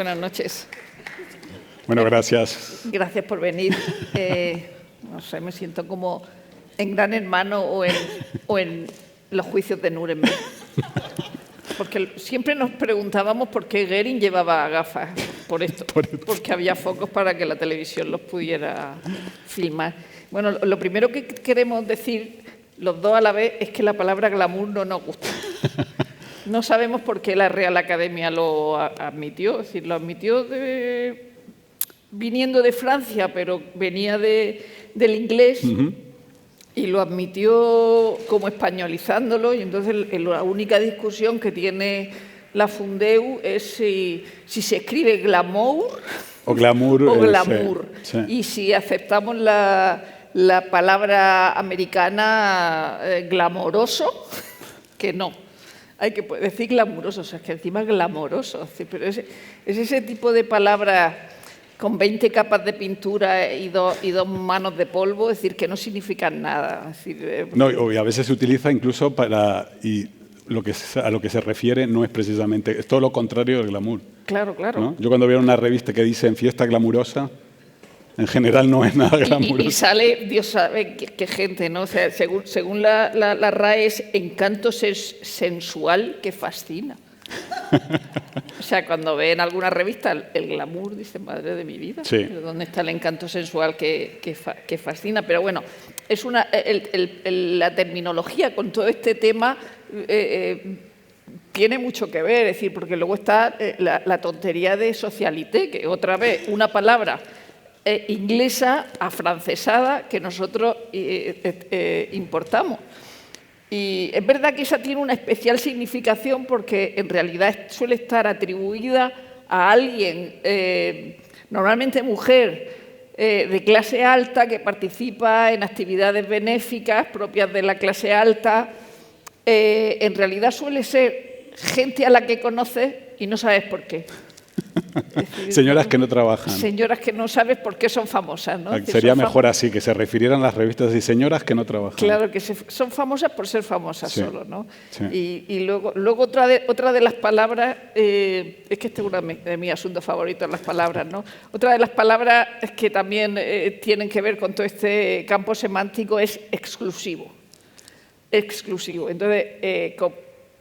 buenas noches. Bueno, gracias. Gracias por venir. No sé, me siento como en Gran Hermano o en los juicios de Nuremberg. Porque siempre nos preguntábamos por qué Goering llevaba gafas, por esto, porque había focos para que la televisión los pudiera filmar. Bueno, lo primero que queremos decir los dos a la vez es que la palabra glamour no nos gusta. No sabemos por qué la Real Academia lo admitió, es decir, lo admitió viniendo de Francia, pero venía del inglés. Y lo admitió como españolizándolo, y entonces la única discusión que tiene la Fundeu es si se escribe glamour o glamour. Sí. Y si aceptamos la palabra americana glamoroso, que no. Hay que decir glamuroso, o sea, es que encima es glamoroso. Pero es ese tipo de palabras con 20 capas de pintura y dos manos de polvo, es decir, que no significan nada. Es decir, no, y a veces se utiliza incluso para... Y a lo que se refiere no es precisamente... Es todo lo contrario del glamour. Claro, claro. ¿No? Yo cuando veo una revista que dice fiesta glamurosa, en general no es nada glamuroso. Y sale, Dios sabe qué gente, ¿no? O sea, según la RAE es encanto sensual que fascina. O sea, cuando ven alguna revista el glamour, dicen, madre de mi vida, sí. ¿Pero dónde está el encanto sensual que fascina? Pero bueno, es la terminología con todo este tema tiene mucho que ver, es decir, porque luego está la tontería de socialité, que otra vez una palabra inglesa afrancesada que nosotros importamos. Y es verdad que esa tiene una especial significación porque en realidad suele estar atribuida a alguien, normalmente mujer, de clase alta que participa en actividades benéficas propias de la clase alta. En realidad suele ser gente a la que conoces y no sabes por qué. Decir, señoras que no trabajan. Señoras que no sabes por qué son famosas, ¿no? Sería mejor así, que se refirieran las revistas y señoras que no trabajan. Claro, que son famosas por ser famosas solo, ¿no? Sí. Y luego otra de las palabras, es que este es uno de mis asuntos favoritos, las palabras, ¿no? Otra de las palabras que también tienen que ver con todo este campo semántico es exclusivo. Exclusivo. Entonces,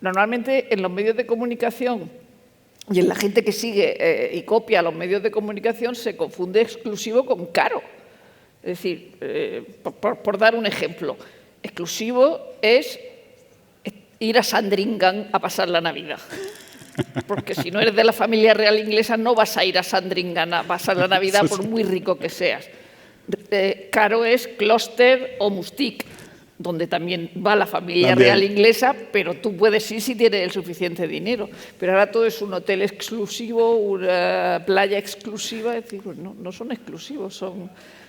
normalmente en los medios de comunicación y en la gente que sigue y copia los medios de comunicación se confunde exclusivo con caro. Es decir, por dar un ejemplo, exclusivo es ir a Sandringham a pasar la Navidad. Porque si no eres de la familia real inglesa no vas a ir a Sandringham a pasar la Navidad por muy rico que seas. Caro es Closter o Mustique, donde también va la familia real inglesa, pero tú puedes ir si tienes el suficiente dinero. Pero ahora todo es un hotel exclusivo, una playa exclusiva, es decir, no son exclusivos,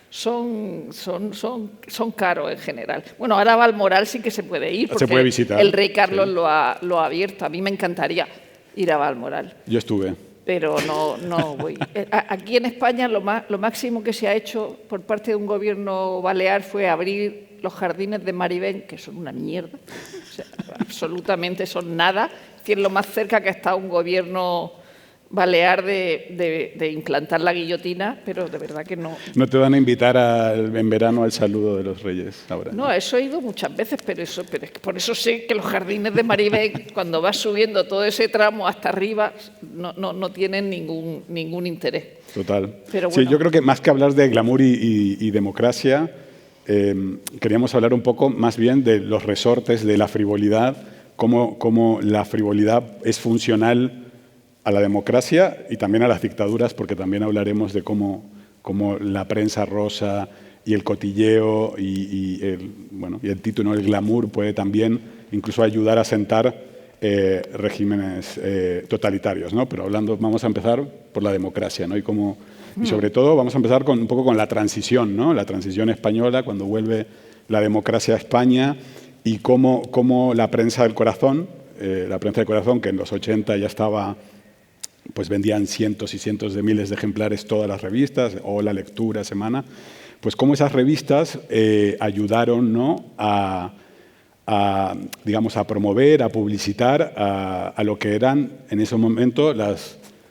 son caros en general. Bueno, ahora Balmoral sí que se puede ir, porque se puede visitar. El rey Carlos lo ha abierto. A mí me encantaría ir a Balmoral. Yo estuve. Pero no voy. Aquí en España lo máximo que se ha hecho por parte de un gobierno balear fue abrir los jardines de Maribén, que son una mierda, o sea, absolutamente son nada. Es lo más cerca que ha estado un gobierno balear de implantar la guillotina, pero de verdad que no. ¿No te van a invitar en verano al saludo de los Reyes ahora? No, eso he ido muchas veces, pero es que por eso sé que los jardines de Maribén, cuando vas subiendo todo ese tramo hasta arriba, no tienen ningún interés. Total. Pero bueno. Sí, yo creo que más que hablar de glamour y democracia, queríamos hablar un poco más bien de los resortes de la frivolidad, cómo la frivolidad es funcional a la democracia y también a las dictaduras, porque también hablaremos de cómo la prensa rosa y el cotilleo y el título, el glamour, puede también incluso ayudar a sentar regímenes totalitarios, ¿no? Pero vamos a empezar por la democracia, ¿no? Y sobre todo vamos a empezar un poco con la transición, ¿no? La transición española, cuando vuelve la democracia a España y cómo la prensa del corazón, que en los 80 ya estaba, pues vendían cientos y cientos de miles de ejemplares todas las revistas, o La Lectura, Semana, pues cómo esas revistas ayudaron, ¿no? a promover, a publicitar a lo que eran en ese momento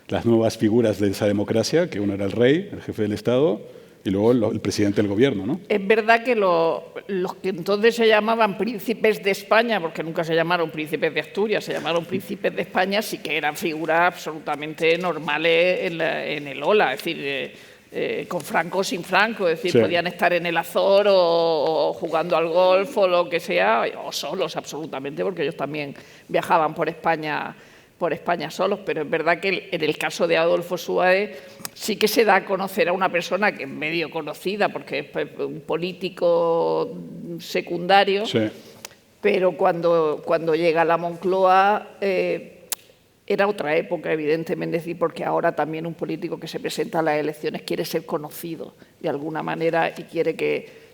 las nuevas figuras de esa democracia, que uno era el rey, el jefe del Estado, y luego el presidente del gobierno, ¿no? Es verdad que los que entonces se llamaban príncipes de España, porque nunca se llamaron príncipes de Asturias, se llamaron príncipes de España, sí que eran figuras absolutamente normales en el Ola, es decir, con Franco o sin Franco, es decir, sí, podían estar en el Azor o jugando al golf o lo que sea, o solos absolutamente, porque ellos también viajaban por España solos, pero es verdad que en el caso de Adolfo Suárez sí que se da a conocer a una persona que es medio conocida, porque es un político secundario, sí. pero cuando llega a la Moncloa era otra época, evidentemente, es decir, porque ahora también un político que se presenta a las elecciones quiere ser conocido de alguna manera y quiere que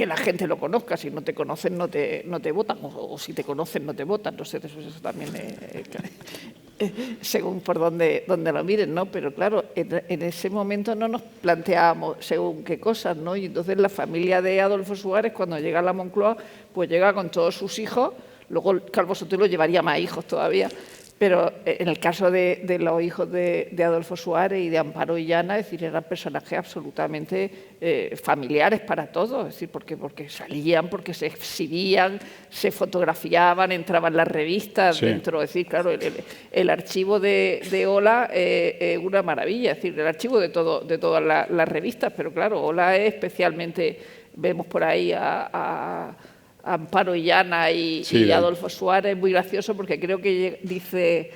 la gente lo conozca. Si no te conocen, no te votan, o si te conocen, no te votan. Entonces, eso también según por donde lo miren, ¿no? Pero claro, en ese momento no nos planteábamos según qué cosas, ¿no? Y entonces la familia de Adolfo Suárez, cuando llega a la Moncloa, pues llega con todos sus hijos. Luego Calvo Sotelo llevaría más hijos todavía. Pero en el caso de los hijos de Adolfo Suárez y de Amparo Illana, es decir, eran personajes absolutamente familiares para todos, es decir, porque salían, porque se exhibían, se fotografiaban, entraban en las revistas, sí, dentro, es decir, claro, el archivo de Ola es una maravilla, es decir, el archivo de todas las revistas, pero claro, Ola es especialmente, vemos por ahí a Amparo Illana y Adolfo Suárez, muy gracioso porque creo que dice,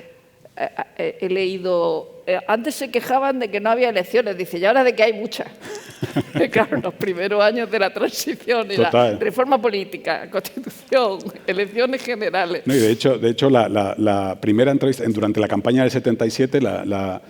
he leído, antes se quejaban de que no había elecciones, dice, y ahora de que hay muchas. Claro, los primeros años de la transición y la reforma política, constitución, elecciones generales. No, y de hecho la primera entrevista, durante la campaña del 77, la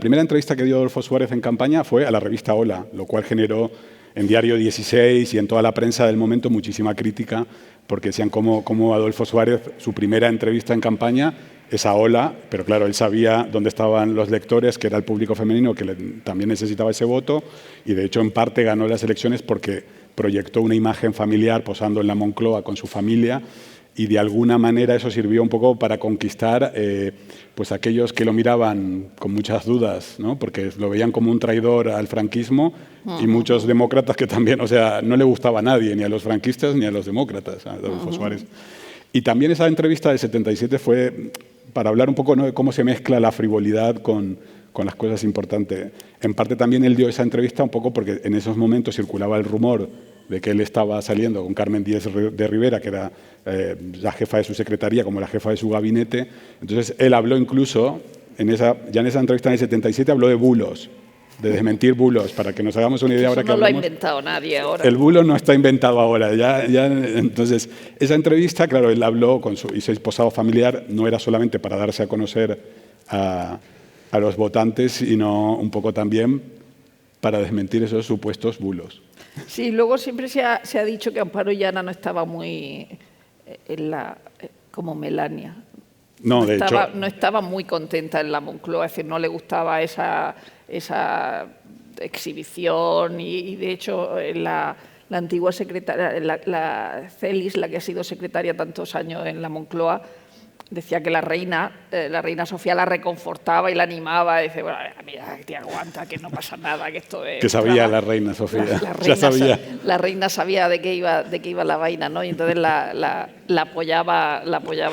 primera entrevista que dio Adolfo Suárez en campaña fue a la revista Hola, lo cual generó en Diario 16 y en toda la prensa del momento muchísima crítica, porque decían cómo Adolfo Suárez, su primera entrevista en campaña, es a Hola, pero claro, él sabía dónde estaban los lectores, que era el público femenino, que también necesitaba ese voto, y de hecho en parte ganó las elecciones porque proyectó una imagen familiar posando en la Moncloa con su familia, y de alguna manera eso sirvió un poco para conquistar pues aquellos que lo miraban con muchas dudas, ¿no? Porque lo veían como un traidor al franquismo, y muchos demócratas que también, o sea, no le gustaba a nadie, ni a los franquistas ni a los demócratas, a Adolfo Suárez. Y también esa entrevista del 77 fue para hablar un poco, ¿no?, de cómo se mezcla la frivolidad con las cosas importantes. En parte también él dio esa entrevista un poco porque en esos momentos circulaba el rumor de que él estaba saliendo con Carmen Díez de Rivera, que era la jefa de su secretaría, como la jefa de su gabinete. Entonces, él habló incluso, ya en esa entrevista en el 77, habló de bulos, de desmentir bulos, para que nos hagamos una idea. Eso ahora que no lo ha hablamos, inventado nadie ahora. el bulo no está inventado ahora. Entonces, esa entrevista, claro, él habló y su esposado familiar no era solamente para darse a conocer a los votantes, sino un poco también para desmentir esos supuestos bulos. Sí, luego siempre se ha dicho que Amparo Illana no estaba muy como Melania. No, de hecho, no estaba muy contenta en la Moncloa, es decir, no le gustaba esa exhibición y de hecho la antigua secretaria, la Celis, la que ha sido secretaria tantos años en la Moncloa, decía que la reina Sofía la reconfortaba y la animaba, y dice, bueno, mira, te aguanta, que no pasa nada, que esto es... Que sabía la reina Sofía, ya sabía. La reina sabía de qué iba la vaina, ¿no? Y entonces la apoyaba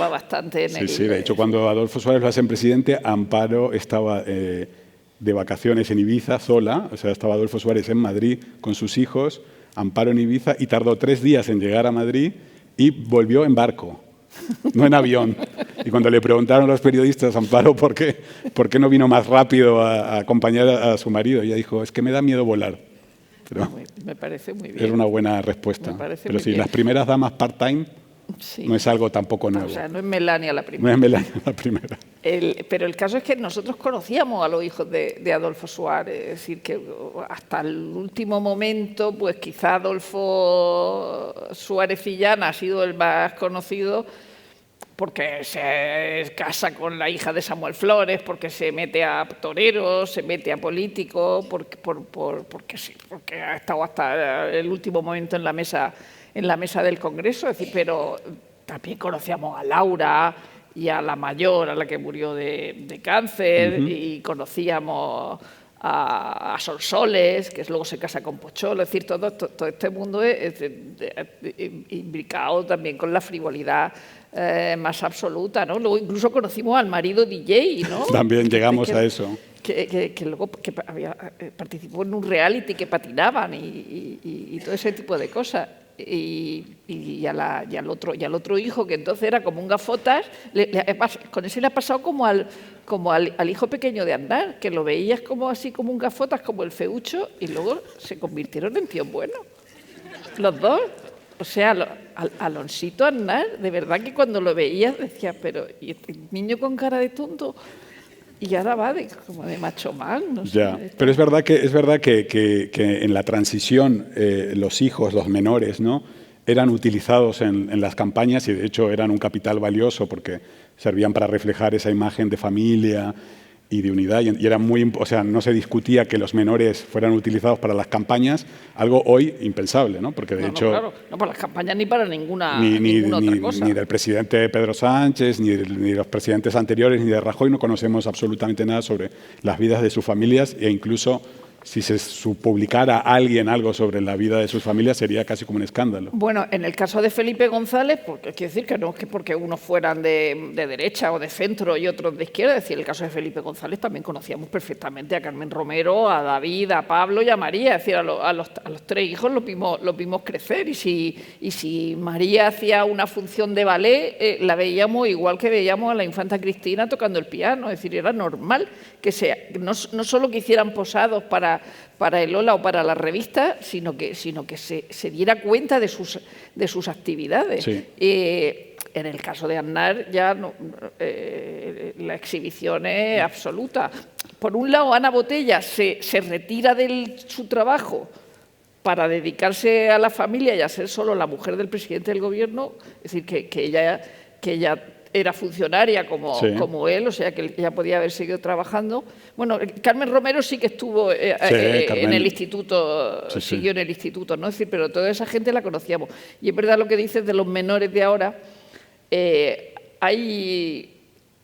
bastante en Sí, de hecho, cuando Adolfo Suárez lo hacen presidente, Amparo estaba de vacaciones en Ibiza sola, o sea, estaba Adolfo Suárez en Madrid con sus hijos, Amparo en Ibiza, y tardó 3 días en llegar a Madrid y volvió en barco, no en avión. Y cuando le preguntaron a los periodistas, Amparo, ¿por qué no vino más rápido a acompañar a su marido? Ella dijo, es que me da miedo volar. Pero me parece muy bien. Era una buena respuesta. Pero sí, las primeras damas part-time no es algo tampoco nuevo. O sea, no es Melania la primera. No es Melania la primera. Pero el caso es que nosotros conocíamos a los hijos de Adolfo Suárez, es decir, que hasta el último momento, pues quizá Adolfo Suárez Illana ha sido el más conocido porque se casa con la hija de Samuel Flores, porque se mete a toreros, se mete a políticos, porque ha estado hasta el último momento en la mesa del Congreso, es decir, pero también conocíamos a Laura y a la mayor, a la que murió de cáncer, y conocíamos a Sonsoles, que luego se casa con Pocholo. Es decir, todo este mundo es imbricado también con la frivolidad más absoluta, ¿no? Luego incluso conocimos al marido DJ, ¿no? También llegamos a eso. Que luego participó en un reality que patinaban y todo ese tipo de cosas. Y al otro hijo, que entonces era como un gafotas, con ese le ha pasado como al hijo pequeño de Aznar, que lo veías como así como un gafotas, como el feucho, y luego se convirtieron en tíos buenos. Los dos. O sea, Alonsito Aznar, de verdad que cuando lo veías decías, pero ¿y este niño con cara de tonto? Y ahora va como de macho man, no sé. Ya, pero es verdad que en la transición los hijos, los menores, ¿no?, eran utilizados en las campañas y de hecho eran un capital valioso porque servían para reflejar esa imagen de familia y de unidad, y era o sea, no se discutía que los menores fueran utilizados para las campañas, algo hoy impensable, ¿no? Porque de hecho... Claro, no para las campañas ni para ninguna otra cosa. Ni del presidente Pedro Sánchez, ni de los presidentes anteriores, ni de Rajoy, no conocemos absolutamente nada sobre las vidas de sus familias, e incluso si se publicara alguien algo sobre la vida de sus familias sería casi como un escándalo. Bueno, en el caso de Felipe González, porque quiero decir que no es que porque unos fueran de derecha o de centro y otros de izquierda, es decir, en el caso de Felipe González también conocíamos perfectamente a Carmen Romero, a David, a Pablo y a María, es decir, a los tres hijos los vimos crecer, y si María hacía una función de ballet, la veíamos igual que veíamos a la infanta Cristina tocando el piano, es decir, era normal que no solo que hicieran posados para el Lola o para la revista, sino que se diera cuenta de sus actividades. Sí. En el caso de Aznar ya la exhibición es absoluta. Por un lado, Ana Botella se retira de su trabajo para dedicarse a la familia y a ser solo la mujer del presidente del gobierno, es decir, que ella era funcionaria como él, o sea que ella podía haber seguido trabajando. Bueno, Carmen Romero sí que estuvo en el instituto, siguió en el instituto, ¿no? Es decir, pero toda esa gente la conocíamos. Y es verdad lo que dices de los menores de ahora.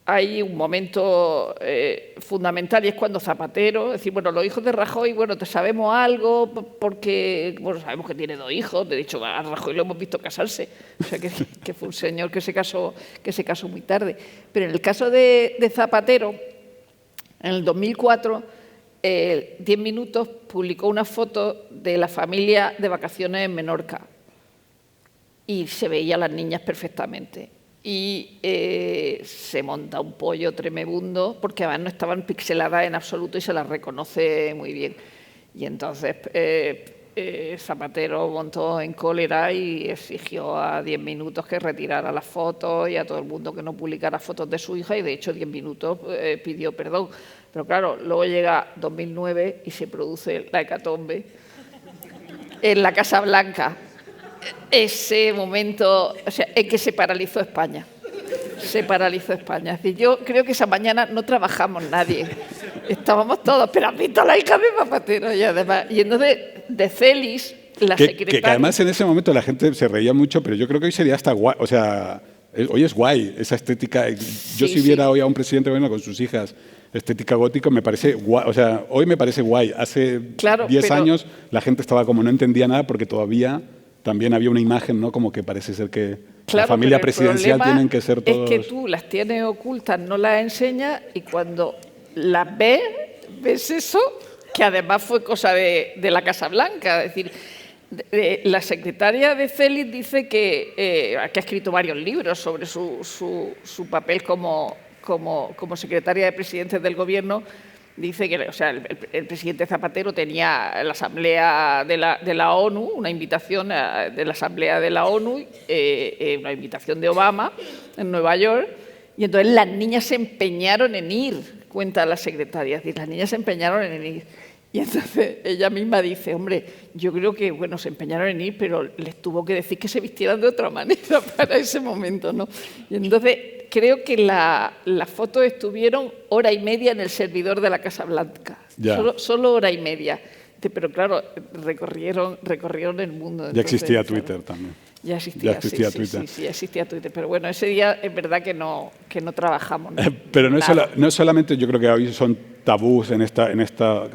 Hay un momento fundamental, y es cuando Zapatero, es decir, bueno, los hijos de Rajoy, bueno, te sabemos algo porque, bueno, sabemos que tiene 2 hijos, de hecho a Rajoy lo hemos visto casarse, o sea que fue un señor que se casó muy tarde. Pero en el caso de Zapatero, en el 2004, 10 Minutos publicó una foto de la familia de vacaciones en Menorca y se veían las niñas perfectamente. Y se monta un pollo tremebundo porque además no estaban pixeladas en absoluto y se las reconoce muy bien. Y entonces Zapatero montó en cólera y exigió a 10 Minutos que retirara las fotos y a todo el mundo que no publicara fotos de su hija, y de hecho 10 Minutos pidió perdón. Pero claro, luego llega 2009 y se produce la hecatombe en la Casa Blanca. Ese momento, o sea, en que se paralizó España. Se paralizó España. Es decir, yo creo que esa mañana no trabajamos nadie. Estábamos todos, pero has visto a la hija de Zapatero y además. Y entonces, de Celis, la secretaria. Que además en ese momento la gente se reía mucho, pero yo creo que hoy sería hasta guay. O sea, hoy es guay esa estética. Yo si viera hoy a un presidente bueno con sus hijas estética gótica, me parece guay. O sea, hoy me parece guay. Hace 10 años la gente estaba como no entendía nada porque todavía también había una imagen, ¿no? Como que parece ser que la familia presidencial tienen que ser todos... Es que tú las tienes ocultas, no las enseñas, y cuando las ves eso, que además fue cosa de la Casa Blanca. Es decir, la secretaria de Celis dice que ha escrito varios libros sobre su papel como secretaria de presidentes del gobierno. Dice que, o sea, el presidente Zapatero tenía la asamblea de la ONU, una invitación de la asamblea de la ONU, una invitación de Obama en Nueva York, y entonces las niñas se empeñaron en ir, cuenta la secretaria, es decir, las niñas se empeñaron en ir. Y entonces ella misma dice, hombre, yo creo que, bueno, se empeñaron en ir, pero les tuvo que decir que se vistieran de otra manera para ese momento, ¿no? Y entonces creo que las fotos estuvieron 1 hora y media en el servidor de la Casa Blanca, solo 1 hora y media. pero claro, recorrieron el mundo. Ya existía claro, Twitter también. Ya existía Twitter. Sí, ya existía Twitter. Pero bueno, ese día es verdad que no trabajamos. Pero no es solamente, yo creo que hoy son tabús en esta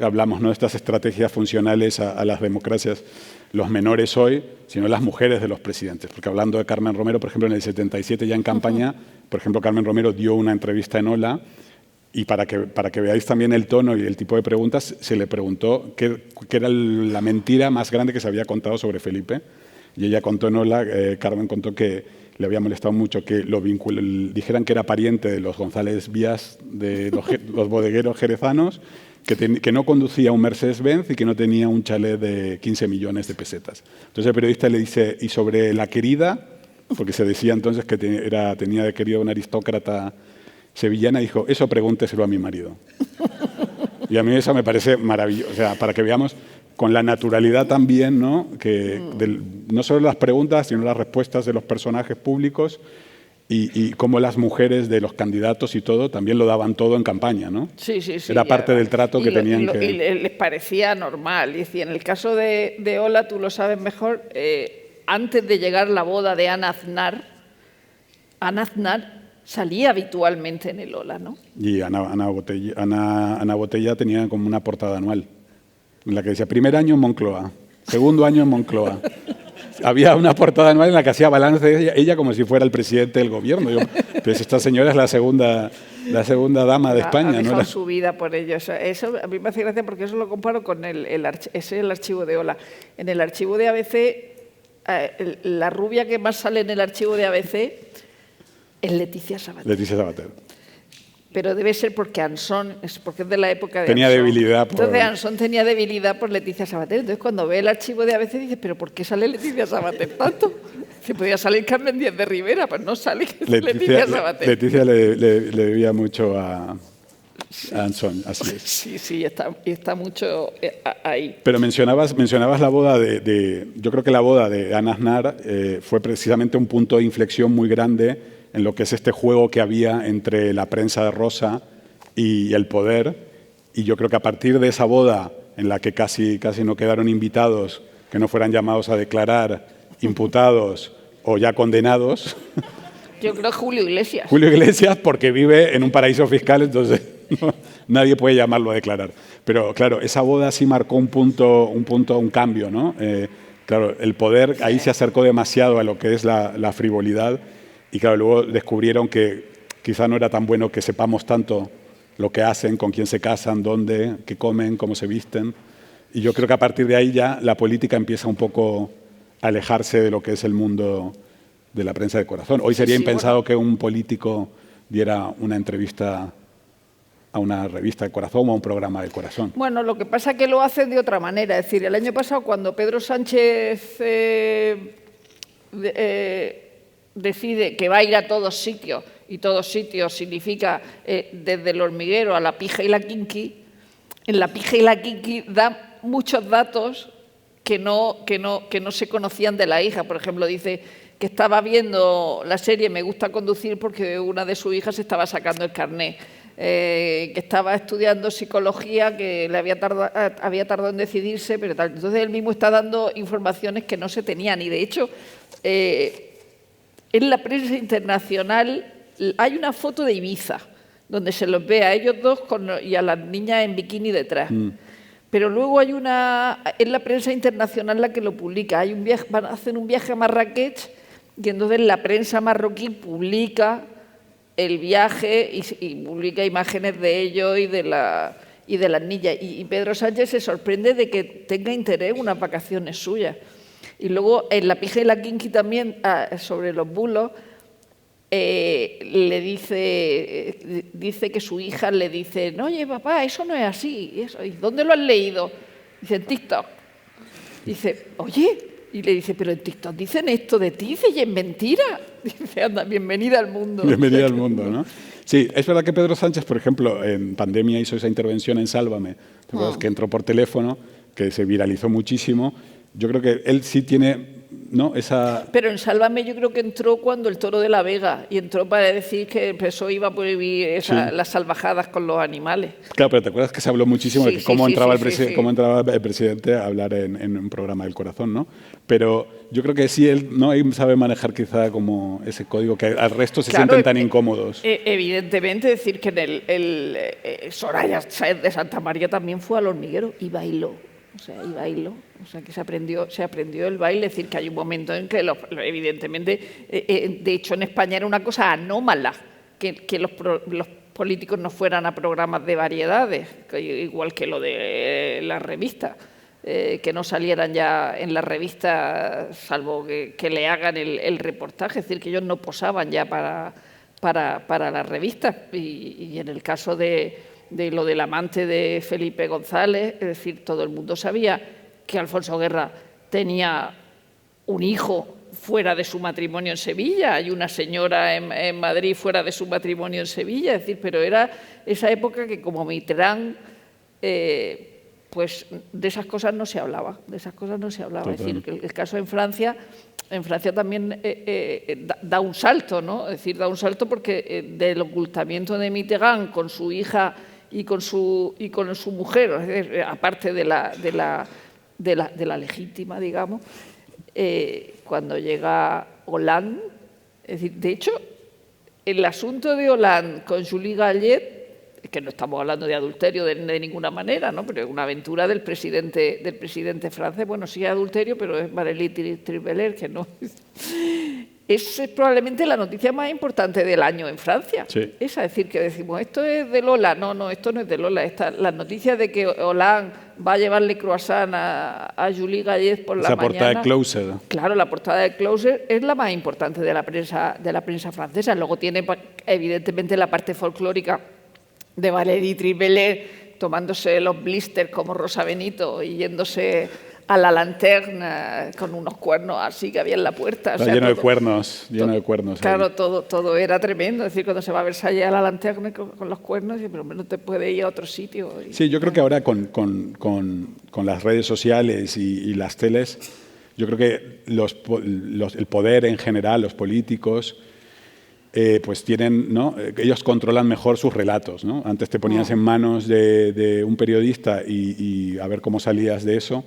hablamos, ¿no?, de estas estrategias funcionales a las democracias, los menores hoy, sino las mujeres de los presidentes. Porque hablando de Carmen Romero, por ejemplo, en el 77 ya en campaña, por ejemplo, Carmen Romero dio una entrevista en Hola y para que veáis también el tono y el tipo de preguntas, se le preguntó qué era la mentira más grande que se había contado sobre Felipe. Y ella contó en Hola, Carmen contó que le había molestado mucho que dijeran que era pariente de los González Vías, de los bodegueros jerezanos, que no conducía un Mercedes-Benz y que no tenía un chalet de 15 millones de pesetas. Entonces el periodista le dice, ¿y sobre la querida? Porque se decía entonces que tenía de querido una aristócrata sevillana, dijo, eso pregúnteselo a mi marido. Y a mí eso me parece maravilloso, o sea, para que veamos con la naturalidad también, ¿no?, que no solo las preguntas, sino las respuestas de los personajes públicos y cómo las mujeres de los candidatos y todo también lo daban todo en campaña, ¿no? Sí. Era parte del trato que tenían que... Y les parecía normal. Y en el caso de Hola, tú lo sabes mejor, antes de llegar la boda de Ana Aznar salía habitualmente en el Hola, ¿no? Y Ana Botella tenía como una portada anual, en la que decía, primer año en Moncloa, segundo año en Moncloa. Había una portada anual en la que hacía balance de ella como si fuera el presidente del gobierno. Pues esta señora es la segunda dama de España. Ha dejado su vida por ello. Eso a mí me hace gracia porque eso lo comparo con el archivo de Hola. En el archivo de ABC, la rubia que más sale en el archivo de ABC es Leticia Sabater. Leticia Sabater. Pero debe ser porque porque es de la época de tenía Ansón. Debilidad por... Entonces Ansón tenía debilidad por Leticia Sabater. Entonces cuando ve el archivo de ABC dice, ¿pero por qué sale Leticia Sabater tanto? Si podía salir Carmen Díaz de Rivera, pues no sale Leticia Sabater. Leticia le debía mucho a Ansón, así es. Sí, está mucho ahí. Pero mencionabas la boda yo creo que la boda de Ana Aznar fue precisamente un punto de inflexión muy grande en lo que es este juego que había entre la prensa de Rosa y el poder. Y yo creo que a partir de esa boda, en la que casi no quedaron invitados, que no fueran llamados a declarar, imputados o ya condenados. Yo creo que Julio Iglesias. Julio Iglesias, porque vive en un paraíso fiscal, entonces nadie puede llamarlo a declarar. Pero claro, esa boda sí marcó un cambio, ¿no? Claro, el poder ahí se acercó demasiado a lo que es la frivolidad. Y claro, luego descubrieron que quizá no era tan bueno que sepamos tanto lo que hacen, con quién se casan, dónde, qué comen, cómo se visten. Y yo creo que a partir de ahí ya la política empieza un poco a alejarse de lo que es el mundo de la prensa de corazón. Hoy sería impensado que un político diera una entrevista a una revista de corazón o a un programa de corazón. Bueno, lo que pasa es que lo hacen de otra manera. Es decir, el año pasado cuando Pedro Sánchez decide que va a ir a todos sitios, y todos sitios significa desde el hormiguero a la pija y la kinky, en la pija y la kinky da muchos datos que no se conocían de la hija. Por ejemplo, dice que estaba viendo la serie Me gusta conducir porque una de sus hijas estaba sacando el carné, que estaba estudiando psicología, que había tardado en decidirse, pero tal. Entonces él mismo está dando informaciones que no se tenían y de hecho en la prensa internacional hay una foto de Ibiza, donde se los ve a ellos dos y a las niñas en bikini detrás. Pero luego hay en la prensa internacional la que lo publica. Hay un viaje, hacen un viaje a Marrakech y entonces la prensa marroquí publica el viaje y publica imágenes de ellos y de las niñas. Y Pedro Sánchez se sorprende de que tenga interés en unas vacaciones suyas. Y luego en La pija y la kinky también, sobre los bulos, le dice que su hija le dice, no, oye papá, eso no es así. ¿Y dónde lo has leído? Dice, en TikTok. Dice, oye, y le dice, pero en TikTok dicen esto de ti, dice, y es mentira. Dice, anda, bienvenida al mundo. Bienvenida al mundo, ¿no? Sí, es verdad que Pedro Sánchez, por ejemplo, en pandemia hizo esa intervención en Sálvame, ¿te acuerdas? Que entró por teléfono, que se viralizó muchísimo. Yo creo que él sí tiene ¿no? Esa... Pero en Sálvame yo creo que entró cuando el Toro de la Vega, y entró para decir que el PSOE iba a prohibir las salvajadas con los animales. Claro, pero ¿te acuerdas que se habló muchísimo de cómo entraba el presidente a hablar en un programa del corazón, ¿no? Pero yo creo que sí, él no sabe manejar quizá como ese código, que al resto se sienten tan incómodos. Evidentemente, decir que Soraya Sáenz de Santa María también fue al hormiguero y bailó. O sea, que se aprendió el baile. Es decir, que hay un momento en que, evidentemente, de hecho, en España era una cosa anómala que los políticos no fueran a programas de variedades, igual que lo de las revistas. Que no salieran ya en la revista, salvo que le hagan el reportaje, es decir, que ellos no posaban ya para las revistas. Y en el caso de lo del amante de Felipe González, es decir, todo el mundo sabía que Alfonso Guerra tenía un hijo fuera de su matrimonio en Sevilla y una señora en Madrid fuera de su matrimonio en Sevilla, es decir, pero era esa época que como Mitterrand... pues de esas cosas no se hablaba, Total. Es decir, el caso en Francia también da un salto, ¿no? Es decir, da un salto porque del ocultamiento de Mitterrand con su hija y con su mujer, es decir, aparte de la legítima, digamos, cuando llega Hollande, es decir, de hecho, el asunto de Hollande con Julie Gallet, que no estamos hablando de adulterio de ninguna manera, ¿no? Pero es una aventura del presidente francés. Bueno, sí es adulterio, pero es Valérie Trierweiler, que no. Es probablemente la noticia más importante del año en Francia. Sí. Esa, es decir, que decimos, esto es de Lola. No, esto no es de Lola. Las noticias de que Hollande va a llevarle croissant a Julie Gallet por la mañana. Esa portada de Closer. Claro, la portada de Closer es la más importante de la prensa francesa. Luego tiene, evidentemente, la parte folclórica de Valérie Trierweiler tomándose los blisters como Rosa Benito y yéndose a la lanterna con unos cuernos así que había en la puerta. O sea, lleno de cuernos. Claro, ahí. todo era tremendo. Es decir, cuando se va a Versalles a la lanterna con los cuernos, pero no te puede ir a otro sitio. Sí, yo creo que ahora con las redes sociales y las teles, yo creo que el poder en general, los políticos... pues tienen, ¿no? Ellos controlan mejor sus relatos, ¿no? Antes te ponías en manos de un periodista y a ver cómo salías de eso,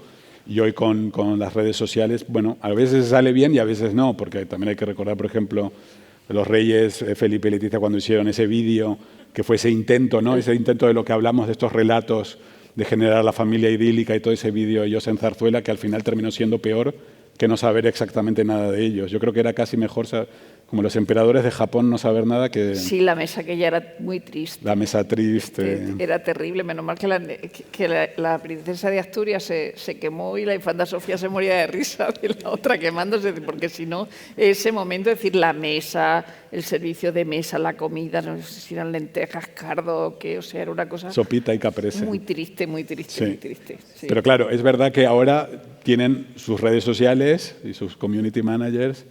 y hoy con las redes sociales, bueno, a veces sale bien y a veces no, porque también hay que recordar, por ejemplo, los Reyes, Felipe y Leticia, cuando hicieron ese vídeo, que fue ese intento, ¿no? Ese intento de lo que hablamos de estos relatos de generar la familia idílica y todo ese vídeo ellos en Zarzuela, que al final terminó siendo peor que no saber exactamente nada de ellos. Yo creo que era casi mejor, como los emperadores de Japón, no saber nada que... Sí, la mesa que ya era muy triste. La mesa triste. Era terrible. Menos mal que la princesa de Asturias se quemó y la infanta Sofía se moría de risa y la otra quemándose, porque si no, ese momento, es decir, la mesa, el servicio de mesa, la comida, no sé si eran lentejas, cardo o qué, o sea, era una cosa... Sopita y caprese. Muy triste. Sí. Pero claro, es verdad que ahora tienen sus redes sociales y sus community managers.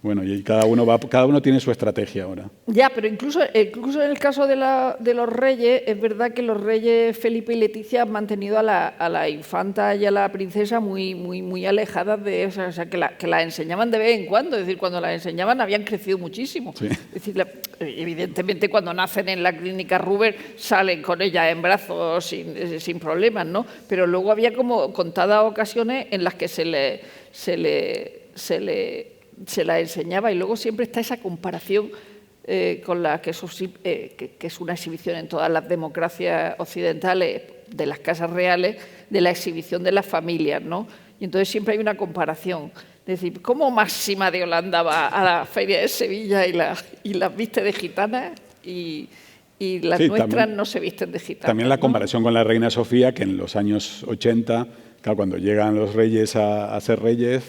Bueno, y cada uno tiene su estrategia ahora. Ya, pero incluso en el caso de los reyes, es verdad que los reyes Felipe y Leticia han mantenido a la infanta y a la princesa muy alejadas de eso, o sea, que la enseñaban de vez en cuando, es decir, cuando las enseñaban habían crecido muchísimo. Sí. Es decir, evidentemente cuando nacen en la clínica Ruber salen con ella en brazos sin problemas, ¿no? Pero luego había como contadas ocasiones en las que se la enseñaba, y luego siempre está esa comparación con la que es una exhibición en todas las democracias occidentales de las casas reales, de la exhibición de las familias, ¿no? Y entonces siempre hay una comparación. Es decir, ¿cómo Máxima de Holanda va a la feria de Sevilla y las viste de gitanas y las nuestras también, no se visten de gitanas? También la comparación, ¿no?, con la reina Sofía, que en los años 80... Claro, cuando llegan los reyes a ser reyes,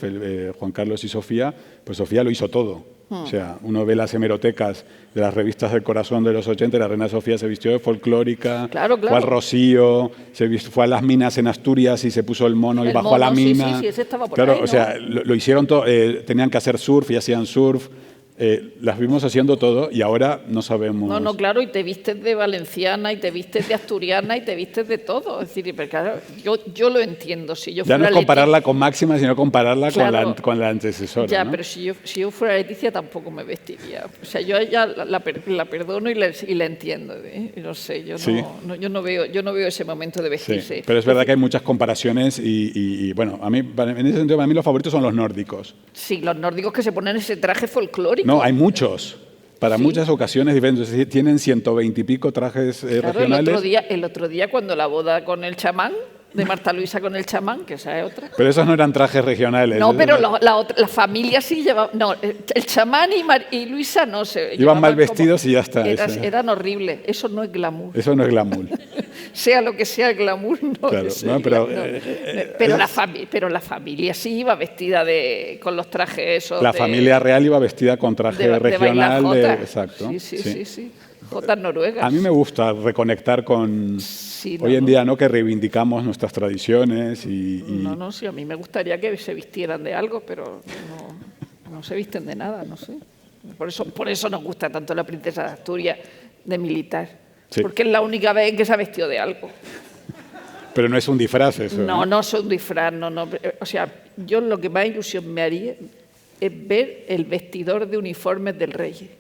Juan Carlos y Sofía, pues Sofía lo hizo todo. O sea, uno ve las hemerotecas de las revistas del corazón de los 80 y la reina Sofía se vistió de folclórica, claro. Fue al Rocío, fue a las minas en Asturias y se puso el mono y bajó a la mina. Sí, ese estaba por claro, ahí, ¿no? O sea, lo hicieron todo, tenían que hacer surf y hacían surf. las vimos haciendo todo y ahora no sabemos. No, claro, y te vistes de valenciana, y te vistes de asturiana, y te vistes de todo. Es decir, pero claro, yo lo entiendo. Si yo Ya no fuera es compararla con Máxima, sino compararla Claro. con la antecesora. Ya, ¿no? pero si yo fuera Leticia tampoco me vestiría. O sea, yo a ella la perdono y la entiendo. ¿eh? No sé, yo no veo ese momento de vestirse. Sí, pero es verdad que hay muchas comparaciones y, bueno, a mí, en ese sentido, para mí los favoritos son los nórdicos. Sí, los nórdicos que se ponen ese traje folclórico. No, hay muchos. Para Sí. muchas ocasiones diferentes. Es decir, tienen 120 y pico trajes Claro, regionales. el otro día cuando la boda con el chamán, de Marta Luisa con el chamán, que esa es otra. Pero esos no eran trajes regionales. No, pero la familia sí llevaba... No, el chamán y Luisa no se... Iban mal llevaban vestidos y ya está. Eran horribles. Eso no es glamour. Eso no es glamour. Sea lo que sea el glamour, no Claro, es. no, pero, Pero la familia sí iba vestida con los trajes esos. La familia real iba vestida con traje de regional. bailar jota. Exacto. Sí. Jotas noruegas. A mí me gusta reconectar con... Sí, hoy en día, ¿no? Que reivindicamos nuestras tradiciones y... No, sí, a mí me gustaría que se vistieran de algo, pero no se visten de nada, no sé. Por eso nos gusta tanto la princesa de Asturias de militar. Sí. Porque es la única vez en que se ha vestido de algo. Pero no es un disfraz eso. No es un disfraz, no. O sea, yo lo que más ilusión me haría es ver el vestidor de uniformes del rey.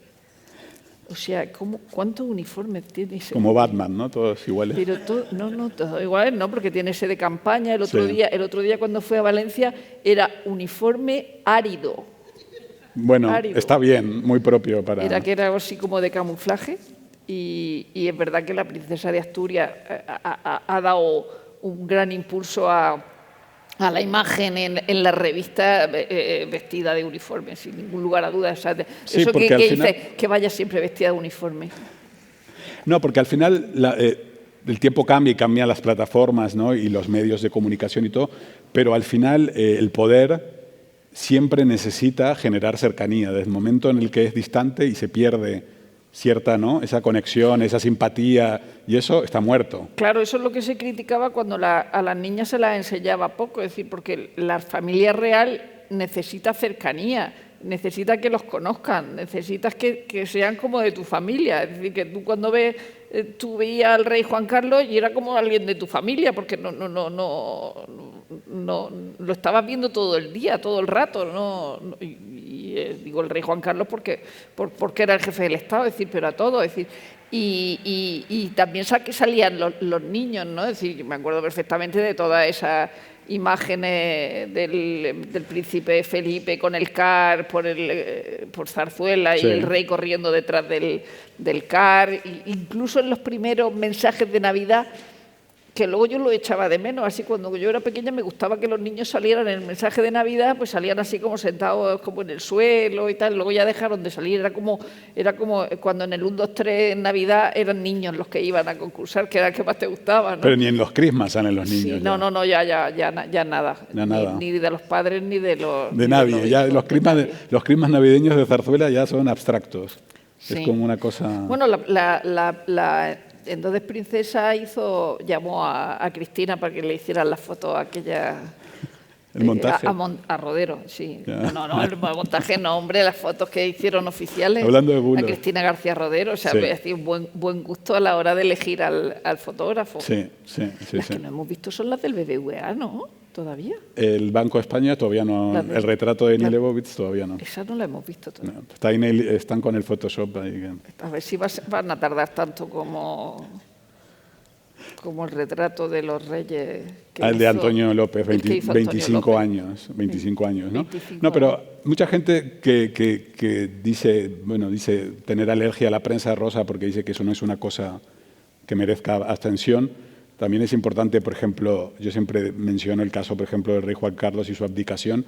O sea, ¿cuántos uniformes tiene ese? Como Batman, ¿no? Todos iguales. Pero todos iguales, no, porque tiene ese de campaña. El otro día cuando fue a Valencia era uniforme árido. Bueno, árido. está bien, muy propio para... Era que era algo así como de camuflaje. Y es verdad que la princesa de Asturias ha dado un gran impulso a la imagen en la revista vestida de uniforme, sin ningún lugar a dudas. O sea, Sí, eso porque que al final... dice que vaya siempre vestida de uniforme. No, porque al final el tiempo cambia y cambian las plataformas, ¿no? Y los medios de comunicación y todo, pero al final el poder siempre necesita generar cercanía. Desde el momento en el que es distante y se pierde cierta, ¿no? Esa conexión, esa simpatía, y eso está muerto. Claro, eso es lo que se criticaba cuando a las niñas se las enseñaba poco, es decir, porque la familia real necesita cercanía, necesita que los conozcan, necesitas que sean como de tu familia. Es decir, que tú cuando tú veías al rey Juan Carlos y era como alguien de tu familia, porque no lo estabas viendo todo el día, todo el rato. Digo el rey Juan Carlos porque era el jefe del Estado, es decir, pero a todo, es decir. Y también salían los niños, ¿no? Es decir, yo me acuerdo perfectamente de todas esas imágenes del príncipe Felipe con el car por Zarzuela Sí. y el rey corriendo detrás del car, incluso en los primeros mensajes de Navidad, que luego yo lo echaba de menos. Así cuando yo era pequeña me gustaba que los niños salieran en el mensaje de Navidad, pues salían así como sentados como en el suelo y tal. Luego ya dejaron de salir. Era como cuando en el 1, 2, 3 en Navidad eran niños los que iban a concursar, que era el que más te gustaba, ¿no? Pero ni en los Christmas salen los niños. Sí, no, ya nada. Ya nada. Ni de los padres ni de los... De ni nadie. los Ya hijos, los de Christmas, nadie. los Christmas navideños de Zarzuela ya son abstractos. Sí. Es como una cosa... Bueno, la entonces princesa llamó a Cristina para que le hicieran las fotos aquella... El montaje. A Rodero, sí. Ya. No, el montaje no, hombre, las fotos que hicieron oficiales. Hablando de bulos. A Cristina García Rodero, o sea, Sí. ha sido un buen gusto a la hora de elegir al fotógrafo. Sí. Las que no hemos visto son las del BBVA, ¿no? Todavía. El Banco de España todavía no... La de- El retrato de la- Leibovitz todavía no. Esa no la hemos visto todavía. No, está ahí están con el Photoshop ahí. A ver si van a tardar tanto como el retrato de los reyes. El de Antonio López, el que hizo Antonio 25 López. años. 25 años, ¿no? 25 No, pero mucha gente que dice tener alergia a la prensa rosa porque dice que eso no es una cosa que merezca abstención. También es importante, por ejemplo, yo siempre menciono el caso, por ejemplo, del rey Juan Carlos y su abdicación,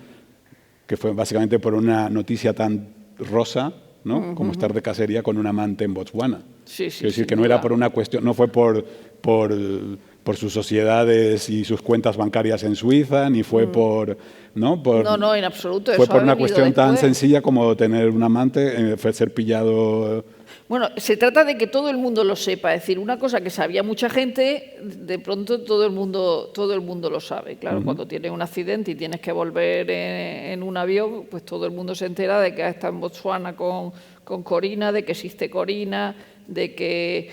que fue básicamente por una noticia tan rosa, ¿no? Como estar de cacería con un amante en Botswana. Sí, Quiero decir sin que no era duda. por una cuestión, no fue por por sus sociedades y sus cuentas bancarias en Suiza, ni fue por... ¿no? No, en absoluto. Fue eso por ha una venido cuestión tan después. sencilla como tener un amante, fue ser pillado... Bueno, se trata de que todo el mundo lo sepa. Es decir, una cosa que sabía mucha gente, de pronto todo el mundo lo sabe. Claro, cuando tienes un accidente y tienes que volver en un avión, pues todo el mundo se entera de que ha estado en Botsuana con Corina, de que existe Corina, de que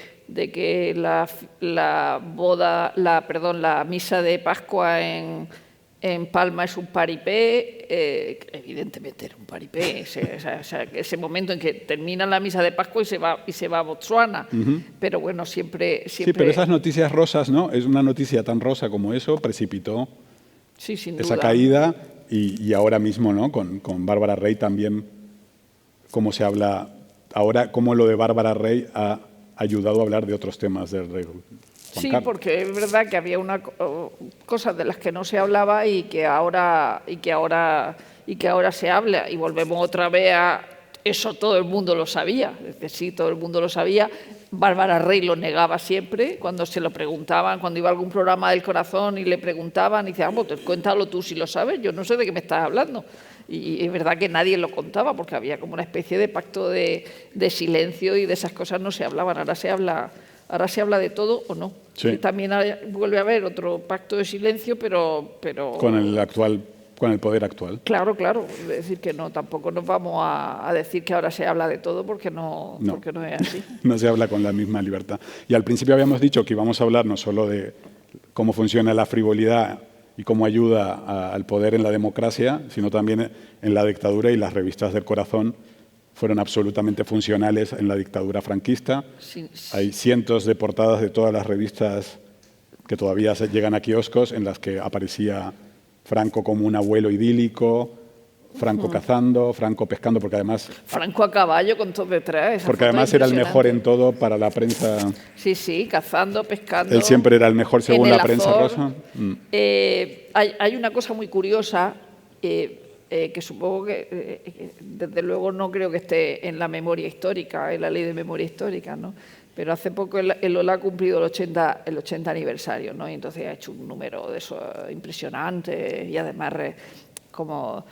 la misa de Pascua en Palma es un paripé, evidentemente era un paripé, ese momento en que termina la misa de Pascua y se va a Botsuana, pero bueno, siempre... Sí, pero esas noticias rosas, ¿no? Es una noticia tan rosa como eso, precipitó sí, sin esa duda. caída y ahora mismo, ¿no? Con Bárbara Rey también, cómo se habla, ahora cómo lo de Bárbara Rey ha ayudado a hablar de otros temas del rey Juan Sí, Carlos. porque es verdad que había cosas de las que no se hablaba y que ahora se habla. Y volvemos otra vez a eso, todo el mundo lo sabía. Es decir, sí, todo el mundo lo sabía. Bárbara Rey lo negaba siempre cuando se lo preguntaban, cuando iba a algún programa del Corazón y le preguntaban, y decía, vamos, cuéntalo tú si lo sabes, yo no sé de qué me estás hablando. Y es verdad que nadie lo contaba porque había como una especie de pacto de silencio y de esas cosas no se hablaban. Ahora se habla de todo o no. Sí. Y también vuelve a haber otro pacto de silencio, pero Con el poder actual. Claro. Es decir, que no, tampoco nos vamos a decir que ahora se habla de todo porque no es así. No se habla con la misma libertad. Y al principio habíamos dicho que íbamos a hablar no solo de cómo funciona la frivolidad y cómo ayuda al poder en la democracia, sino también en la dictadura, y las revistas del Corazón fueron absolutamente funcionales en la dictadura franquista. Sí. Hay cientos de portadas de todas las revistas que todavía llegan a kioscos en las que aparecía Franco como un abuelo idílico, Franco cazando, Franco pescando, porque además... Franco a caballo con todo detrás. Porque además era el mejor en todo para la prensa. Sí, cazando, pescando. Él siempre era el mejor según la prensa Azor. rosa. Hay una cosa muy curiosa que supongo que, desde luego, no creo que esté en la memoria histórica, en la ley de memoria histórica, ¿no? Pero hace poco el Ola ha cumplido el 80 aniversario, ¿no? Y entonces ha hecho un número de eso impresionante y además como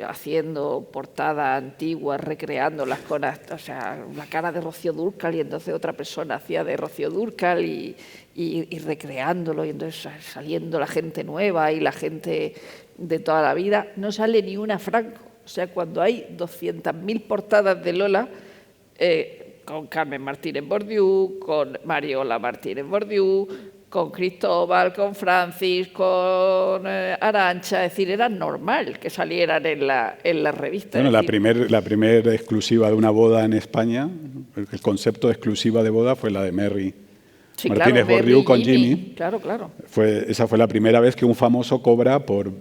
haciendo portadas antiguas, recreándolas con, o sea, la cara de Rocío Dúrcal, y entonces otra persona hacía de Rocío Dúrcal y recreándolo, y entonces saliendo la gente nueva y la gente de toda la vida. No sale ni una Franco. O sea, cuando hay 200.000 portadas de Lola, con Carmen Martínez Bordiú, con Mariola Martínez Bordiú, con Cristóbal, con Francis, con Arantxa, es decir, era normal que salieran en la revista. Bueno, la primera exclusiva de una boda en España, el concepto de exclusiva de boda fue la de Merry Martínez Bordiú con Jimmy. Claro. Esa fue la primera vez que un famoso cobra por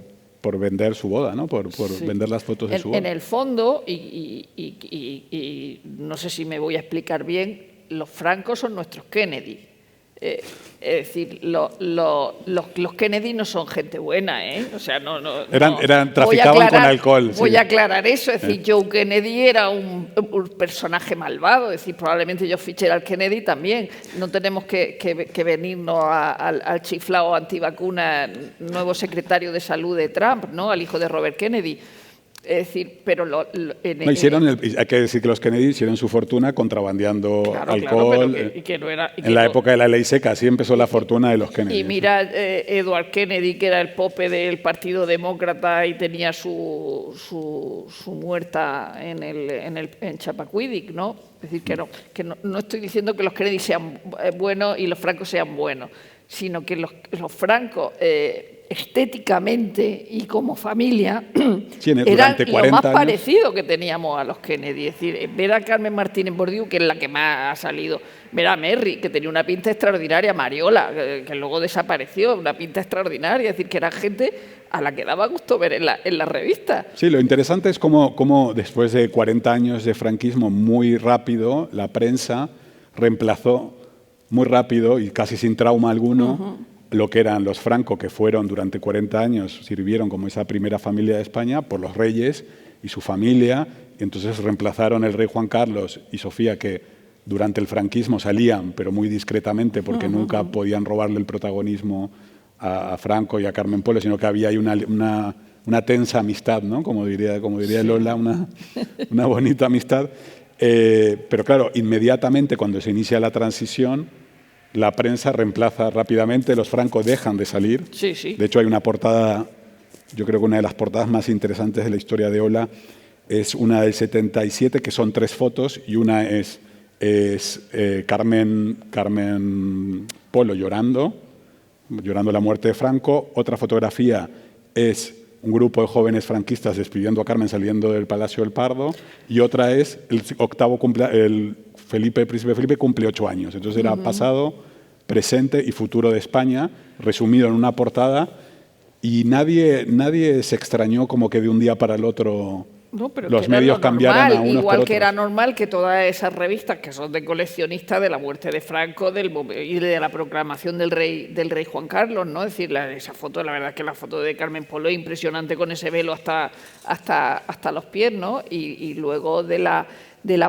vender su boda, ¿no? Por vender las fotos de su boda. En el fondo, y no sé si me voy a explicar bien, los francos son nuestros Kennedy. Es decir, los Kennedy no son gente buena, ¿eh? O sea, traficaban con alcohol. Voy a aclarar eso. Es decir, Joe Kennedy era un personaje malvado. Es decir, probablemente John Fitzgerald Kennedy también. No tenemos que venirnos al chiflao antivacuna, nuevo secretario de salud de Trump, ¿no? Al hijo de Robert Kennedy. Es decir, pero hay que decir que los Kennedy hicieron su fortuna contrabandeando alcohol. En la época de la ley seca, así empezó la fortuna de los Kennedy. Y mira, Edward Kennedy, que era el pope del Partido Demócrata y tenía su muerta en Chappaquiddick, ¿no? Es decir, que no estoy diciendo que los Kennedy sean buenos y los francos sean buenos, sino que los francos... estéticamente y como familia era lo más parecido que teníamos a los Kennedy. Es decir, ver a Carmen Martínez Bordiú, que es la que más ha salido, ver a Merry, que tenía una pinta extraordinaria, Mariola, que luego desapareció, una pinta extraordinaria. Es decir, que era gente a la que daba gusto ver en la revista. Sí, lo interesante es cómo después de 40 años de franquismo, muy rápido, la prensa reemplazó muy rápido y casi sin trauma alguno lo que eran los Franco, que fueron durante 40 años, sirvieron como esa primera familia de España, por los reyes y su familia, y entonces reemplazaron el rey Juan Carlos y Sofía, que durante el franquismo salían, pero muy discretamente, porque nunca podían robarle el protagonismo a Franco y a Carmen Polo, sino que había ahí una tensa amistad, ¿no? Como diría Lola, una bonita amistad. Pero claro, inmediatamente cuando se inicia la transición, la prensa reemplaza rápidamente, los Franco dejan de salir. Sí, sí. De hecho, hay una portada, yo creo que una de las portadas más interesantes de la historia de Ola es una del 77, que son 3 fotos, y una es Carmen Polo llorando la muerte de Franco. Otra fotografía es un grupo de jóvenes franquistas despidiendo a Carmen saliendo del Palacio del Pardo, y otra es el príncipe Felipe cumple 8 años. Entonces era pasado, presente y futuro de España, resumido en una portada, y nadie se extrañó como que de un día para el otro no, pero los medios cambiaran a unos igual por otros. Que era normal que todas esas revistas que son de coleccionistas de la muerte de Franco y de la proclamación del rey Juan Carlos, ¿no? Es decir, esa foto, la verdad es que la foto de Carmen Polo es impresionante con ese velo hasta los pies, ¿no? Y luego de la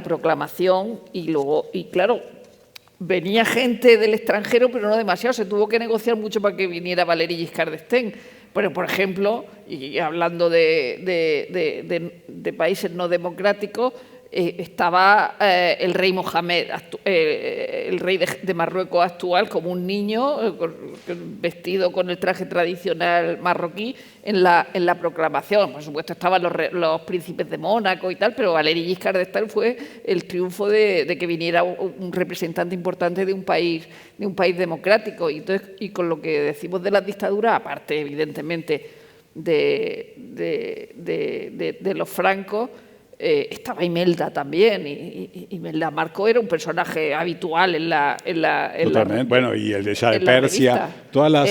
proclamación y claro, venía gente del extranjero, pero no demasiado, se tuvo que negociar mucho para que viniera Valéry Giscard d'Estaing. Pero, por ejemplo, y hablando de países no democráticos, estaba el rey Mohamed, el rey de Marruecos actual, como un niño vestido con el traje tradicional marroquí en la proclamación. Por supuesto estaban los príncipes de Mónaco y tal, pero Valéry Giscard d'Estaing fue el triunfo de que viniera un representante importante de un país democrático. Y con lo que decimos de las dictaduras, aparte evidentemente de los francos, estaba Imelda también, y Imelda Marcó era un personaje habitual en la bueno, y el de Shah de Persia,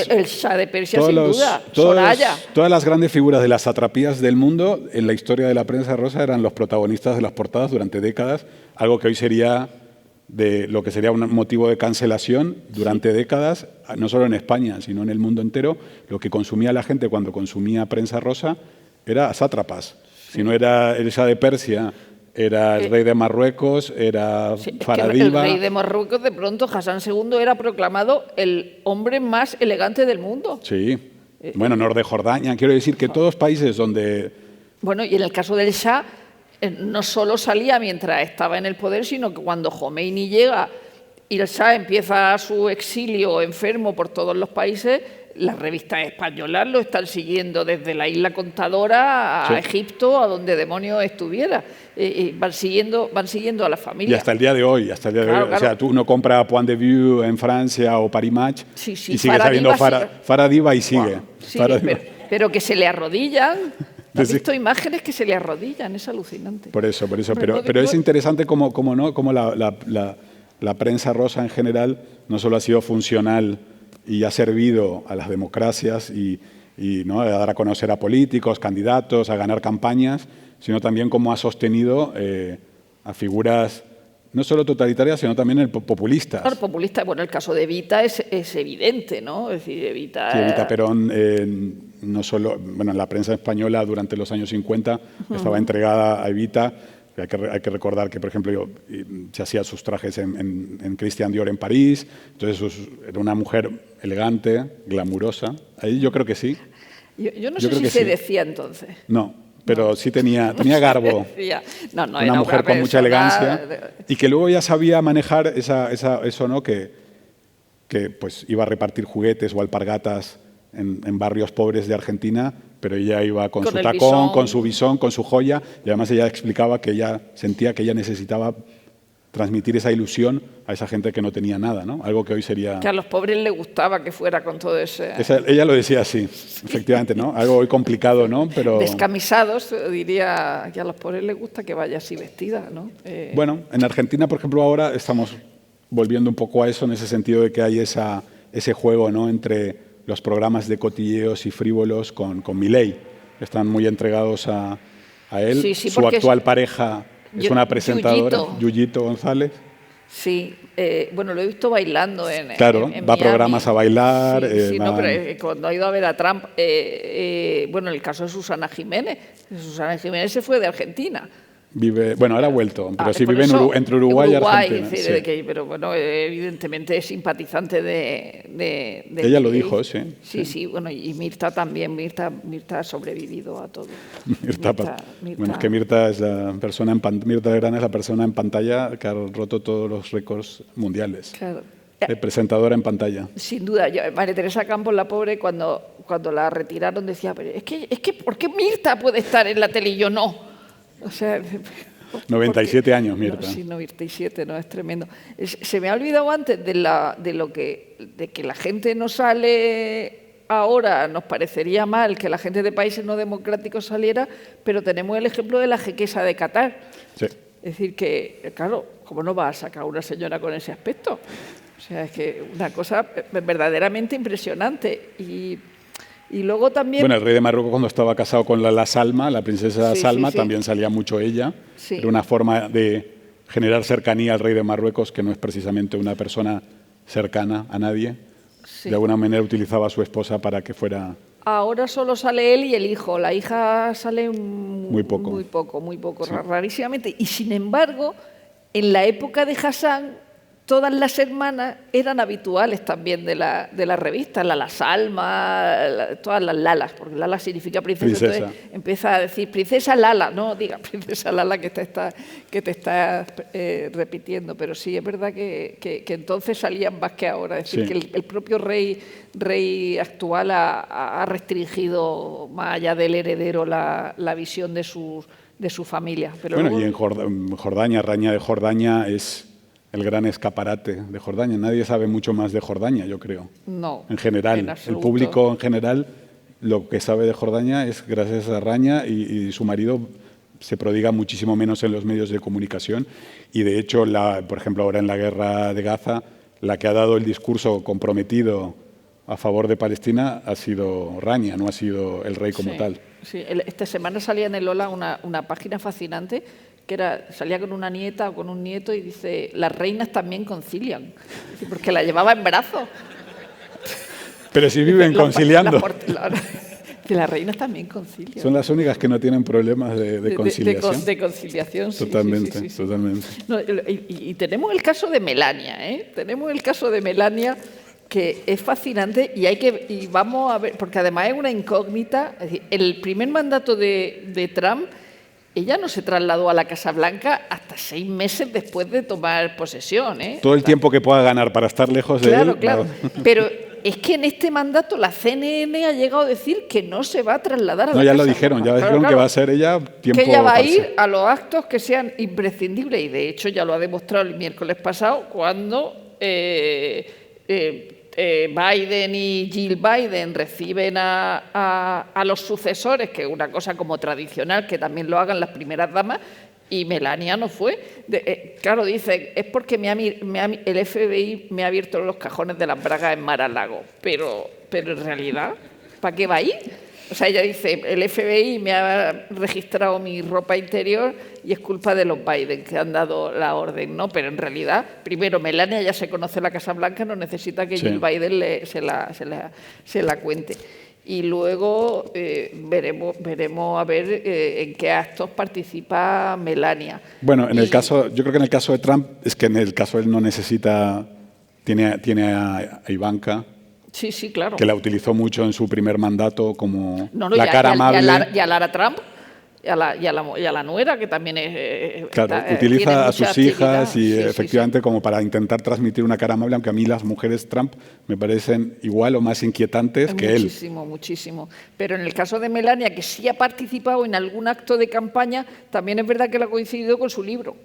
el Shah de Persia sin duda, Soraya. Todas las grandes figuras de las satrapías del mundo en la historia de la prensa rosa eran los protagonistas de las portadas durante décadas, algo que hoy sería lo que sería un motivo de cancelación durante décadas, no solo en España, sino en el mundo entero. Lo que consumía la gente cuando consumía prensa rosa era sátrapas. Si no era el Shah de Persia, era el rey de Marruecos, era Faradiva. El rey de Marruecos, de pronto, Hassan II era proclamado el hombre más elegante del mundo. Sí. Bueno, Norte de Jordania. Quiero decir que todos países donde... Bueno, y en el caso del Shah, no solo salía mientras estaba en el poder, sino que cuando Jomeini llega y el Shah empieza su exilio enfermo por todos los países, las revistas españolas lo están siguiendo desde la isla Contadora a Egipto, a donde demonios estuviera. Van siguiendo a la familia. Y hasta el día de hoy. Claro. O sea, tú no compras Point de Vue en Francia o Paris Match y sigues sabiendo Faradiva y sigue. Wow. Sí, pero que se le arrodillan. ¿Has visto imágenes que se le arrodillan? Es alucinante. Por eso. Pero es interesante cómo la prensa rosa en general no solo ha sido funcional y ha servido a las democracias y ¿no? a dar a conocer a políticos, candidatos, a ganar campañas, sino también cómo ha sostenido a figuras no solo totalitarias, sino también populistas. Claro, populistas. Bueno, el caso de Evita es evidente, ¿no? Es decir, Evita... Sí, Evita Perón, no solo... Bueno, en la prensa española durante los años 50 estaba entregada a Evita. Hay que recordar que, por ejemplo, se hacía sus trajes en Christian Dior en París. Entonces, era una mujer elegante, glamurosa. Ahí yo creo que sí. Yo no sé si se decía entonces. No, pero sí tenía garbo. No, una mujer con mucha elegancia. Y que luego ya sabía manejar eso, ¿no? Que pues iba a repartir juguetes o alpargatas en barrios pobres de Argentina, pero ella iba con su tacón, con su bisón, con su joya, y además ella explicaba que ella sentía que ella necesitaba transmitir esa ilusión a esa gente que no tenía nada, ¿no? Algo que hoy sería... Que a los pobres les gustaba que fuera con todo ese... Ella lo decía así, efectivamente, ¿no? Algo hoy complicado, ¿no? Pero... Descamisados, diría que a los pobres les gusta que vaya así vestida, ¿no? Bueno, en Argentina, por ejemplo, ahora estamos volviendo un poco a eso, en ese sentido de que hay ese juego, ¿no? Entre los programas de cotilleos y frívolos con Milei. Están muy entregados a él. Sí, su actual pareja es una presentadora, Yuyito González. Sí, bueno, lo he visto bailando en Claro, en va a Miami. programas a bailar. Sí, no, pero cuando ha ido a ver a Trump, bueno, en el caso de Susana Jiménez se fue de Argentina. vive, bueno, ahora ha vuelto, pero sí por vive eso, entre Uruguay y Argentina. es decir, pero bueno, evidentemente es simpatizante de Ella lo gay. dijo, sí. Sí, bueno, y Mirta también. Mirta ha sobrevivido a todo. Bueno, es que Mirta es la persona Mirta Legrand es la persona en pantalla que ha roto todos los récords mundiales. Claro. De presentadora en pantalla. Sin duda. María Teresa Campos, la pobre, cuando la retiraron decía, pero es que ¿por qué Mirta puede estar en la tele y yo no? O sea, 97 años, Mirta. No, sí, 97, no, es tremendo. Se me ha olvidado antes de que la gente no sale ahora, nos parecería mal que la gente de países no democráticos saliera, pero tenemos el ejemplo de la jequesa de Qatar. Sí. Es decir, que, claro, ¿cómo no va a sacar una señora con ese aspecto? O sea, es que una cosa verdaderamente impresionante. Y luego también... Bueno, el rey de Marruecos cuando estaba casado con la Salma, la princesa Salma, también salía mucho ella. Sí. Era una forma de generar cercanía al rey de Marruecos, que no es precisamente una persona cercana a nadie. Sí. De alguna manera utilizaba a su esposa para que fuera... Ahora solo sale él y el hijo. La hija sale muy poco, sí. Rarísimamente. Y sin embargo, en la época de Hassan, todas las hermanas eran habituales también de la revista, la Salma, todas las Lalas, porque Lala significa princesa. Entonces empieza a decir princesa Lala, no diga princesa Lala que te está repitiendo, pero sí es verdad que entonces salían más que ahora. Es decir, que el propio rey actual ha restringido más allá del heredero la visión de su familia. Pero bueno, luego... y en Jordania, Raña de Jordania es el gran escaparate de Jordania. Nadie sabe mucho más de Jordania, yo creo. No. En general, el público en general lo que sabe de Jordania es gracias a Raña y su marido se prodiga muchísimo menos en los medios de comunicación. Y de hecho, por ejemplo, ahora en la guerra de Gaza, la que ha dado el discurso comprometido a favor de Palestina ha sido Raña, no ha sido el rey como tal. Sí, esta semana salía en el Lola una página fascinante que salía con una nieta o con un nieto y dice, las reinas también concilian, porque la llevaba en brazos. Pero si viven conciliando. Las reinas también concilian. Son las únicas que no tienen problemas de conciliación. De conciliación, sí. Totalmente. No, y tenemos el caso de Melania, ¿eh? Tenemos el caso de Melania, que es fascinante y vamos a ver, porque además es una incógnita. Es decir, el primer mandato de Trump, ella no se trasladó a la Casa Blanca hasta 6 meses después de tomar posesión, ¿eh? Todo el tiempo que pueda ganar para estar lejos de él. Claro. Pero es que en este mandato la CNN ha llegado a decir que no se va a trasladar a la Casa Blanca. No, ya lo dijeron, que va a ser ella tiempo. Que ella va a ir a los actos que sean imprescindibles y de hecho ya lo ha demostrado el miércoles pasado cuando Biden y Jill Biden reciben a los sucesores, que es una cosa como tradicional, que también lo hagan las primeras damas, y Melania no fue. Claro, dice, es porque el FBI me ha abierto los cajones de las bragas en Mar-a-Lago, pero en realidad, ¿para qué va a ir? O sea, ella dice, el FBI me ha registrado mi ropa interior y es culpa de los Biden que han dado la orden, ¿no? Pero en realidad, primero, Melania ya se conoce la Casa Blanca, no necesita que Jill Biden se la cuente. Y luego veremos a ver en qué actos participa Melania. Bueno, yo creo que en el caso de Trump, es que en el caso él no necesita, tiene a Ivanka. Sí, claro. Que la utilizó mucho en su primer mandato como la cara amable. Y a Lara Trump, y a la nuera, que también es... Claro, utiliza a sus hijas y efectivamente como para intentar transmitir una cara amable, aunque a mí las mujeres Trump me parecen igual o más inquietantes que él. Muchísimo. Pero en el caso de Melania, que sí ha participado en algún acto de campaña, también es verdad que lo ha coincidido con su libro.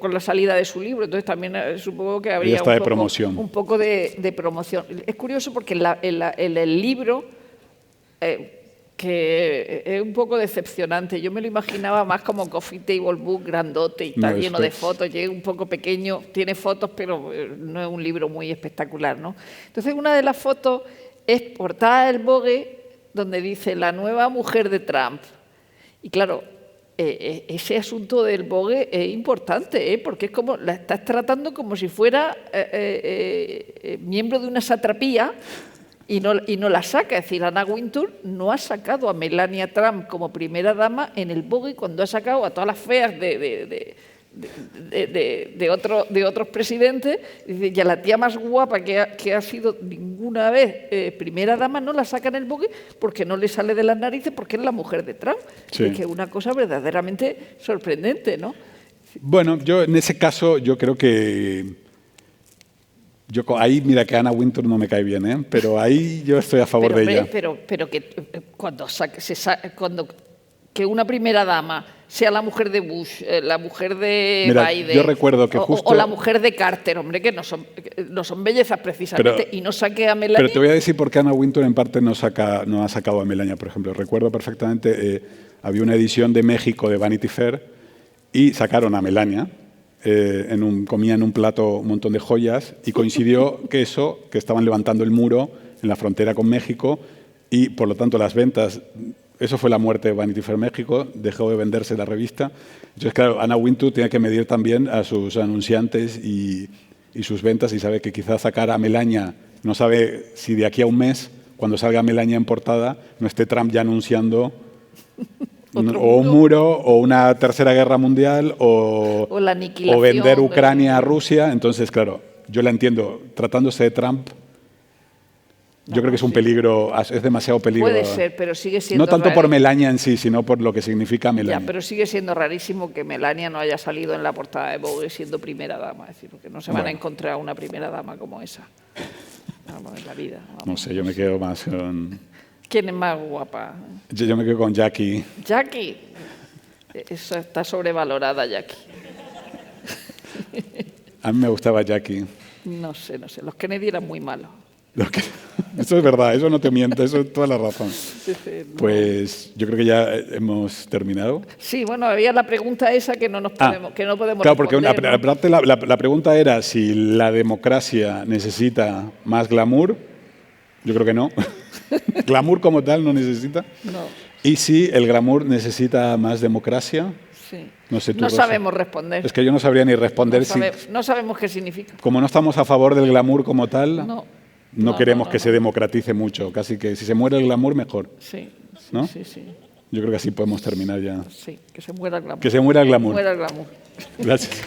Con la salida de su libro, entonces también supongo que habría un poco de promoción. Es curioso porque en el libro, que es un poco decepcionante, yo me lo imaginaba más como Coffee Table Book, grandote y tal, lleno de fotos, y es un poco pequeño, tiene fotos, pero no es un libro muy espectacular, ¿no? Entonces una de las fotos es portada del Vogue, donde dice la nueva mujer de Trump. Y claro, ese asunto del Vogue es importante, porque es como la estás tratando como si fuera miembro de una satrapía y no la saca. Es decir, Anna Wintour no ha sacado a Melania Trump como primera dama en el Vogue cuando ha sacado a todas las feas de otros presidentes, y a la tía más guapa que ha sido ninguna vez primera dama no la saca en el Vogue porque no le sale de las narices, porque es la mujer de Trump. Sí. Es que es una cosa verdaderamente sorprendente, ¿no? Bueno, yo en ese caso, yo creo que... ahí, mira que Anna Wintour no me cae bien, ¿eh? Pero ahí yo estoy a favor de ella. Pero que que una primera dama sea la mujer de Bush, la mujer de Biden, yo recuerdo que justo... o la mujer de Carter, hombre, que no son bellezas precisamente, y no saque a Melania. Pero te voy a decir por qué Anna Wintour en parte no ha sacado a Melania, por ejemplo. Recuerdo perfectamente, había una edición de México de Vanity Fair y sacaron a Melania, comía en un plato un montón de joyas, y coincidió que estaban levantando el muro en la frontera con México, y por lo tanto las ventas... Eso fue la muerte de Vanity Fair México, dejó de venderse la revista. Entonces, claro, Anna Wintour tiene que medir también a sus anunciantes y sus ventas, y sabe que quizás sacar a Melania, no sabe si de aquí a un mes, cuando salga Melania en portada, no esté Trump ya anunciando o un muro, o una tercera guerra mundial, o la aniquilación, o vender Ucrania a Rusia. Entonces, claro, yo la entiendo. Tratándose de Trump, yo creo que es un peligro, es demasiado peligro. Puede ser, pero sigue siendo... No tanto por Melania en sí, sino por lo que significa Melania. Ya, pero sigue siendo rarísimo que Melania no haya salido en la portada de Vogue siendo primera dama. Es decir, porque no se van a encontrar una primera dama como esa. Vamos, en la vida. Vamos. No sé, yo me quedo más con... ¿Quién es más guapa? Yo me quedo con Jackie. Jackie. Esa está sobrevalorada, Jackie. A mí me gustaba Jackie. No sé. Los Kennedy eran muy malos. Eso es verdad, eso no te miente, eso es toda la razón. Sí, no. Pues yo creo que ya hemos terminado. Sí, bueno, había la pregunta esa que no podemos claro, porque responder, ¿no? la pregunta era si la democracia necesita más glamour. Yo creo que no. Glamour como tal no necesita. No. Y si el glamour necesita más democracia. Sí. No sé, tú, no Rosa. sabemos responder. Es que yo no sabría ni responder. No sabemos qué significa. Como no estamos a favor del glamour como tal, no queremos que se no. democratice mucho. Casi que si se muere el glamour, mejor. Sí, ¿no? sí. Yo creo que así podemos terminar ya. Sí, que se muera el glamour. Que se muera el glamour. Que se muera el glamour. Gracias.